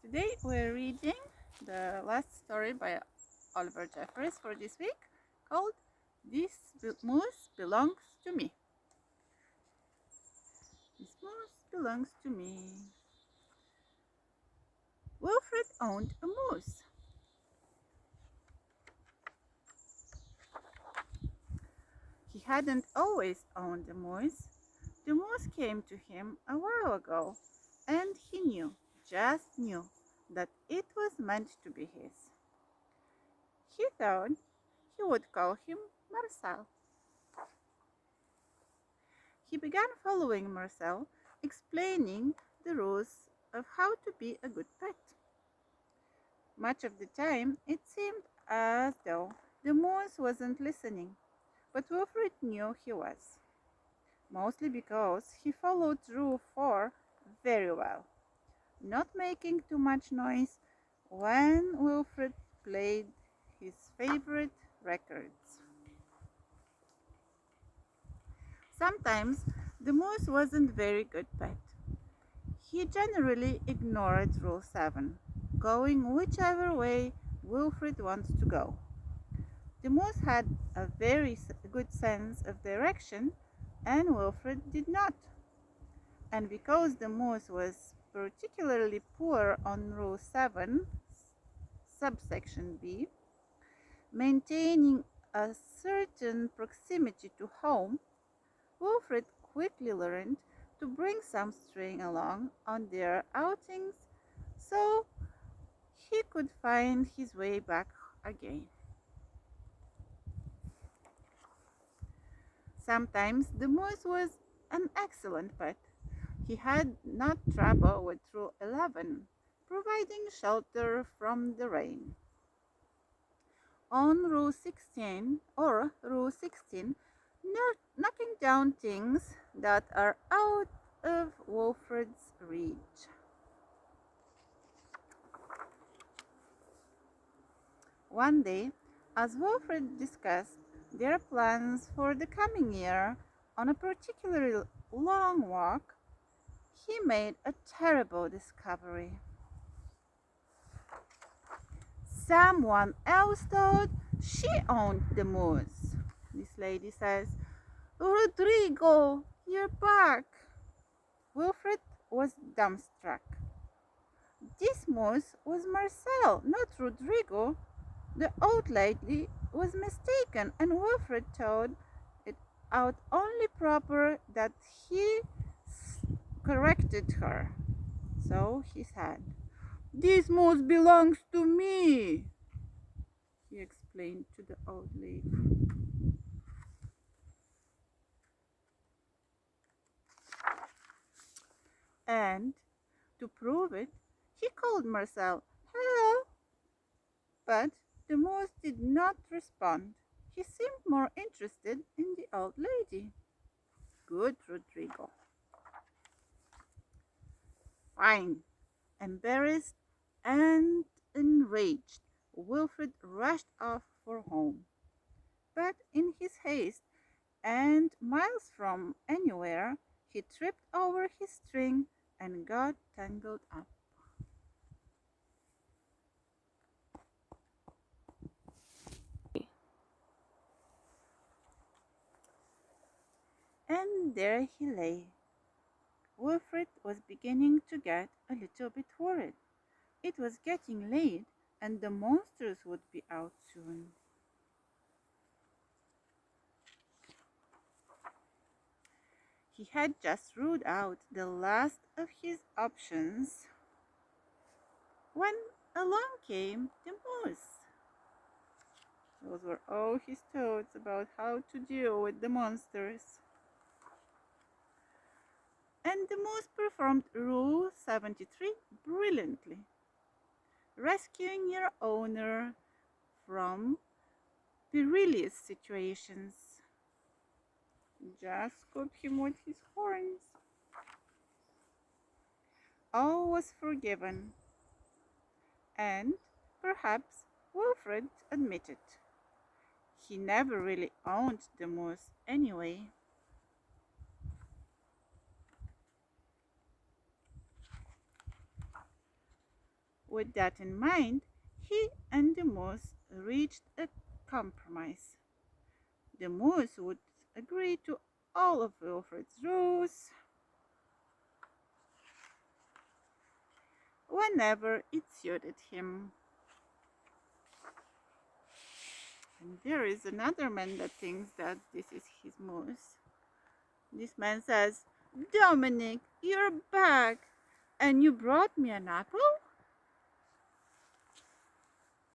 Today we're reading the last story by Oliver Jeffers for this week called This Moose Belongs to Me. This moose belongs to me. Wilfred owned a moose. He hadn't always owned a moose. The moose came to him a while ago, and he just knew, that it was meant to be his. He thought he would call him Marcel. He began following Marcel, explaining the rules of how to be a good pet. Much of the time, it seemed as though the moose wasn't listening, but Wilfred knew he was, mostly because he followed Rule 4 very well, not making too much noise when Wilfred played his favorite records. Sometimes the moose wasn't very good pet. He generally ignored Rule 7, going whichever way Wilfred wants to go. The moose had a very good sense of direction, and Wilfred did not. And because the moose was particularly poor on Rule 7, subsection B, maintaining a certain proximity to home, Wilfred quickly learned to bring some string along on their outings so he could find his way back again. Sometimes the moose was an excellent pet. He had not trouble with Rule 11, providing shelter from the rain. On Rule 16, knocking down things that are out of Wilfred's reach. One day, as Wilfred discussed their plans for the coming year on a particularly long walk, he made a terrible discovery. Someone else thought she owned the moose. This lady says, "Rodrigo, you're back." Wilfred was dumbstruck. This moose was Marcel, not Rodrigo. The old lady was mistaken, and Wilfred thought it out only proper that he corrected her. So he said, "This moose belongs to me," he explained to the old lady. And to prove it, he called Marcel, "Hello." But the moose did not respond. He seemed more interested in the old lady. Good Rodrigo. Fine. Embarrassed and enraged, Wilfred rushed off for home. But in his haste, and miles from anywhere, he tripped over his string and got tangled up. And there he lay. Wilfred was beginning to get a little bit worried. It was getting late, and the monsters would be out soon. He had just ruled out the last of his options when along came the moose. Those were all his thoughts about how to deal with the monsters. And the moose performed Rule 73 brilliantly, rescuing your owner from perilous situations. Just scoop him with his horns. All was forgiven, and perhaps Wilfred admitted he never really owned the moose anyway. With that in mind, he and the moose reached a compromise. The moose would agree to all of Wilfred's rules whenever it suited him. And there is another man that thinks that this is his moose. This man says, Dominic, you're back, and you brought me an apple?